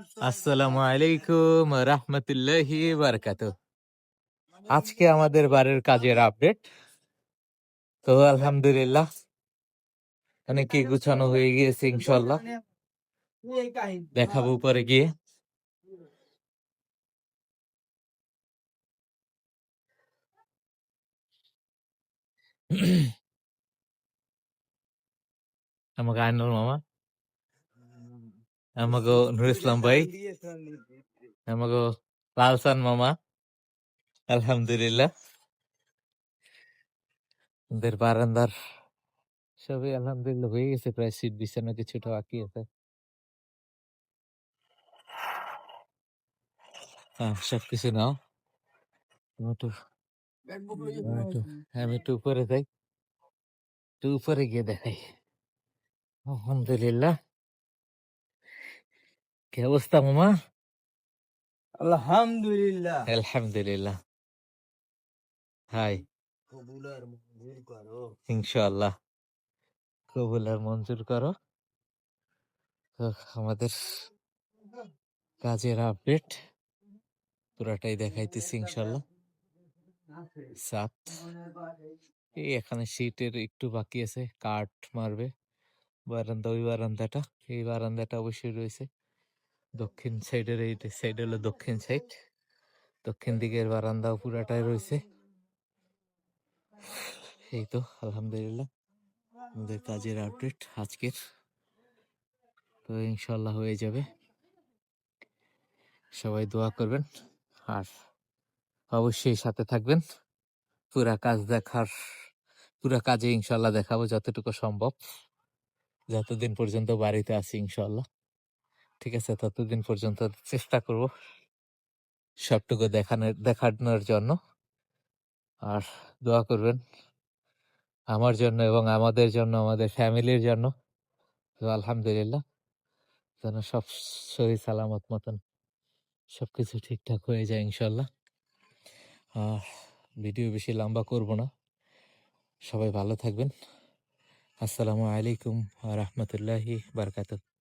আসসালামু আলাইকুম রাহমাতুল্লাহি বারাকাতুহু। আজকে আমাদের বাড়ির কাজের আপডেট। তো আলহামদুলিল্লাহ অনেক গুছানো হয়ে গিয়েছে, ইনশাআল্লাহ দেখাবো পরে গিয়ে। আমাকে আইনুল মামা, আমাকে নুর ইসলাম ভাই, আমাকে লালসান মামা। আলহামদুলিল্লাহ আমাদের বারান্দার সবই আলহামদুলিল্লাহ হয়ে গেছে, প্রায় সিট বিছানো কিছুটা বাকি আছে। হ্যাঁ, সবকিছু নাও। আমি একটু আমি একটু উপরে যাই, একটু উপরে গিয়ে দেখাই। আলহামদুলিল্লাহ, কি অবস্থা মামা? আলহামদুলিল্লাহ। আলহামদুলিল্লাহ। হাই, ইনশাআল্লাহ কবুল আর মঞ্জুর করো। তো আমাদের কাজের আপডেট পুরাটাই দেখাইতেছি ইনশাআল্লাহ। সাত এই এখানে শীটের একটু বাকি আছে, কাঠ মারবে। বারান্দা, ওই বারান্দাটা, এই বারান্দাটা অবশ্যই রয়েছে। দক্ষিণ সাইডের এই সাইড হলো দক্ষিণ সাইড, দক্ষিণ দিকের বারান্দাও পুরাটাই রয়েছে। এই তো আলহামদুলিল্লাহ আমাদের কাজের আপডেট আজকের। তো ইনশাল্লাহ হয়ে যাবে, সবাই দোয়া করবেন আর অবশ্যই সাথে থাকবেন। পুরা কাজ দেখার, পুরা কাজে ইনশাল্লাহ দেখাবো যতটুকু সম্ভব, যতদিন পর্যন্ত বাড়িতে আছি ইনশাল্লাহ। ঠিক আছে, ততদিন পর্যন্ত চেষ্টা করব সবটুকু দেখানোর জন্য। আর দোয়া করবেন আমার জন্য এবং আমাদের জন্য, আমাদের ফ্যামিলির জন্য। তো আলহামদুলিল্লাহ যেন সব সহি সালামত মতন সবকিছু ঠিকঠাক হয়ে যায় ইনশাল্লাহ। আর ভিডিও বেশি লম্বা করব না, সবাই ভালো থাকবেন। আসসালামু আলাইকুম ওয়া রাহমাতুল্লাহি বারাকাতুহু।